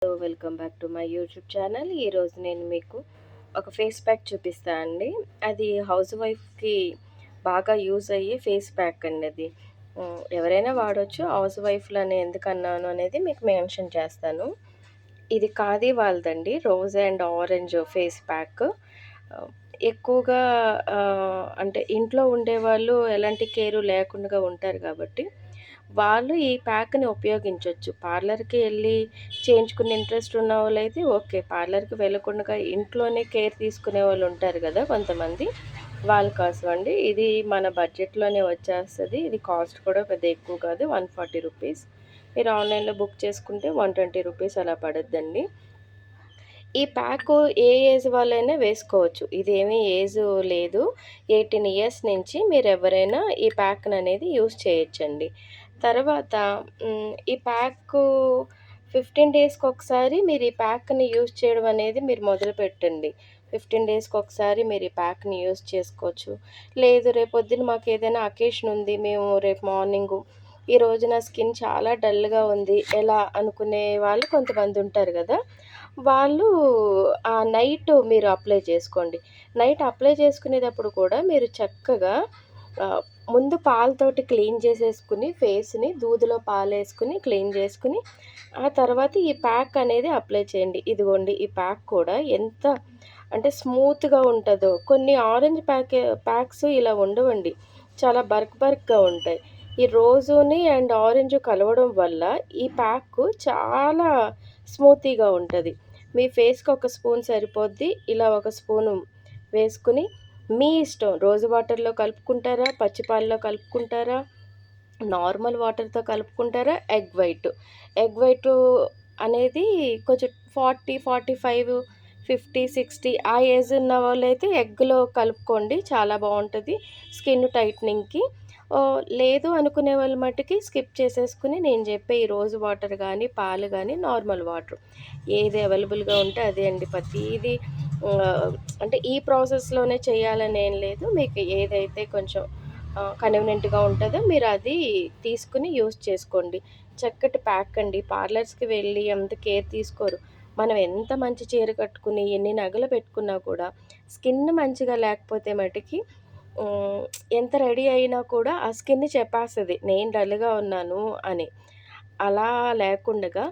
Welcome back to my YouTube channel. ఈరోజు నేను మీకు ఒక ఫేస్ ప్యాక్ చూపిస్తా అండి. అది హౌస్ వైఫ్కి బాగా యూజ్ అయ్యే ఫేస్ ప్యాక్ అండి. అది ఎవరైనా వాడవచ్చు. హౌస్ వైఫ్లని ఎందుకన్నాను అనేది మీకు మెన్షన్ చేస్తాను. ఇది ఖాదీ వాళ్ళదండి, rose and orange face pack. ఎక్కువగా అంటే ఇంట్లో ఉండేవాళ్ళు ఎలాంటి కేరు లేకుండా ఉంటారు కాబట్టి వాళ్ళు ఈ ప్యాక్‌ని ఉపయోగించొచ్చు. పార్లర్‌కి ఎళ్లి చేయించుకునే ఇంట్రెస్ట్ ఉన్న వాళ్ళైతే ఓకే. పార్లర్‌కి వెళ్ళకుండా ఇంట్లోనే కేర్ తీసుకునే వాళ్ళు ఉంటారు గదా కొంతమంది. వాళ్ళ కోసం అండి. ఇది మన బడ్జెట్‌లోనే వచ్చేస్తది. ఇది కాస్ట్ కూడా పెద్ద ఎక్కువ కాదు. 140 రూపీస్. మీరు ఆన్‌లైన్‌లో బుక్ చేసుకుంటే 120 రూపీస్ అలా పడుద్దండి. ఈ ప్యాకు ఏ ఏజ్ వాళ్ళైనా వేసుకోవచ్చు. ఇదేమీ ఏజ్ లేదు. 18 ఇయర్స్ నుంచి మీరెవరైనా ఈ ప్యాక్‌ననేది యూజ్ చేయొచ్చండి. తర్వాత ఈ ప్యాకు 15 డేస్‌కొకసారి మీరు ఈ ప్యాక్‌ని యూజ్ చేయడం అనేది మీరు మొదలుపెట్టండి. 15 డేస్‌కొకసారి మీరు ఈ ప్యాక్‌ని యూజ్ చేసుకోవచ్చు. లేదు రేపొద్దున మాకేదైనా అకేషన్ ఉంది. మేము రేపు మార్నింగు ఈరోజు నా స్కిన్ చాలా డల్‌గా ఉంది. ఎలా అనుకునే వాళ్ళు కొంతమందుంటారు గదా! వాళ్ళు నైట్ మీరు అప్లై చేసుకోండి. నైట్ అప్లై చేసుకునేటప్పుడు కూడా మీరు చక్కగా ముందు పాలతోటి క్లీన్ చేసేసుకుని ఫేస్‌ని దూదిలో పాలేసుకొని క్లీన్ చేసుకొని, ఆ తర్వాత ఈ ప్యాక్ అనేది అప్లై చేయండి. ఇదిగోండి ఈ ప్యాక్ కూడా ఎంత అంటే స్మూత్‌గా ఉంటదో. కొన్ని ఆరెంజ్ ప్యాక్స్ ఇలా ఉండవండి. చాలా బరకగా ఉంటాయి. ఈ రోజుని అండ్ ఆరెంజ్ కలవడం వల్ల ఈ ప్యాకు చాలా స్మూతీగా ఉంటది. మీ ఫేస్‌కి ఒక స్పూన్ సరిపోద్ది. ఇలా ఒక స్పూను వేసుకొని మీ ఇష్టం. రోజ్ వాటర్‌లో కలుపుకుంటారా? పచ్చి పాలలో కలుపుకుంటారా? నార్మల్ వాటర్‌తో కలుపుకుంటారా? Egg white. ఎగ్ వైటు అనేది కొంచెం 40, 45, 50, 60 ఆ ఏజ్ ఉన్న వాళ్ళైతే ఎగ్‌లో కలుపుకోండి. చాలా బావుంటది స్కిన్ టైట్నింగ్‌కి. లేదు అనుకునే వాళ్ళు మట్టుకి స్కిప్ చేసేసుకొని నేను చెప్పే ఈ రోజ్ వాటర్ గానీ, పాలు గానీ, నార్మల్ వాటర్ ఏది అవైలబుల్‌గా ఉంటే అదే అండి. ప్రతీది అంటే ఈ ప్రాసెస్‌లోనే చేయాలని ఏం లేదు. మీకు ఏదైతే కొంచెం కన్వీనియంట్‌గా ఉంటదో మీరు అది తీసుకొని యూజ్ చేసుకోండి. చక్కటి ప్యాక్ అండి. పార్లర్స్‌కి వెళ్ళి అంత కేర్ తీసుకోరు. మనం ఎంత మంచి చీర కట్టుకుని, ఎన్ని నగలు పెట్టుకున్నా కూడా స్కిన్ మంచిగా లేకపోతే మటికి హ్మ్, ఎంత రెడీ అయినా కూడా ఆ స్కిన్ చెప్పేస్తది నేను డల్‌గా ఉన్నాను అని. అలా లేకుండగా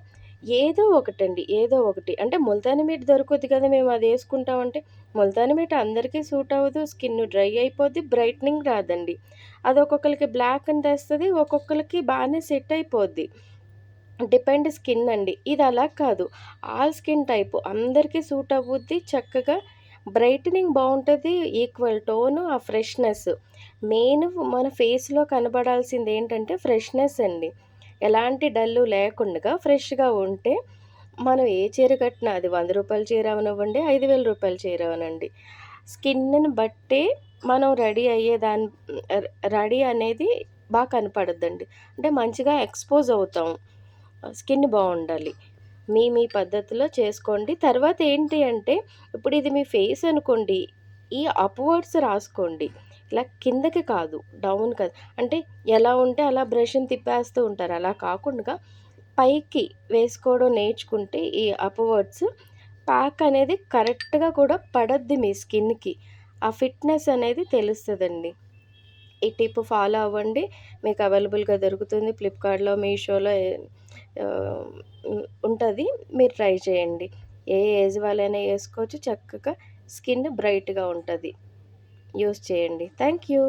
ఏదో ఒకటండి. ఏదో ఒకటి. అంటే ముల్తానీ మిట్టి దొరుకుద్ది కదా! మేము అదేసుకుంటామంటే, ముల్తానీ మిట్టి అందరికీ సూట్ అవ్వదు. స్కిన్ డ్రై అయిపోద్ది. బ్రైట్నింగ్ రాదండి. అది ఒక్కొక్కళ్ళకి బ్లాక్ అని తెస్తది. ఒక్కొక్కళ్ళకి బానే సెట్ అయిపోద్ది. డిపెండ్ స్కిన్ అండి. ఇది అలా కాదు. ఆల్ స్కిన్ టైపు అందరికీ సూట్ అవ్వుద్ది. చక్కగా బ్రైటనింగ్ బావుంటది. ఈక్వల్ టోను, ఆ ఫ్రెష్‌నెస్. మెయిన్ మన ఫేస్‌లో కనబడాల్సిందేంటంటే ఫ్రెష్‌నెస్ అండి. ఎలాంటి డల్లు లేకుండగా ఫ్రెష్‌గా ఉంటే మనం ఏ చీర కట్టినా అది రూ. 100 చీర అవనివ్వండి, రూ. 5,000 చీర అవనండి. స్కిన్‌ని బట్టే మనం రెడీ అయ్యే రెడీ అనేది కనపడుద్దండి. అంటే మంచిగా ఎక్స్‌పోజ్ అవుతాం. స్కిన్ బావుండాలి. మీ పద్ధతిలో చేసుకోండి. తర్వాత ఏంటి అంటే, ఇప్పుడు ఇది మీ ఫేస్ అనుకోండి, ఈ అప్‌వర్డ్స్ రాసుకోండి. ఇలా కిందకి కాదు, డౌన్ కాదు. అంటే ఎలా ఉంటే అలా బ్రష్‌ని తిప్పేస్తూ ఉంటారు. అలా కాకుండా పైకి వేసుకోవడం నేర్చుకుంటే ఈ అప్‌వర్డ్స్ ప్యాక్ అనేది కరెక్ట్‌గా కూడా పడద్ది మీ స్కిన్‌కి. ఆ ఫిట్‌నెస్ అనేది తెలుస్తదండి. ఈ టిప్ ఫాలో అవ్వండి. మీకు అవైలబుల్‌గా దొరుకుతుంది. ఫ్లిప్‌కార్ట్‌లో, మీషోలో ఉంటది. మీరు ట్రై చేయండి. ఏ ఏజ్ వాళ్ళైనా ఏసుకోవచ్చు. చక్కగా స్కిన్ బ్రైట్‌గా ఉంటది. యూజ్ చేయండి. Thank you.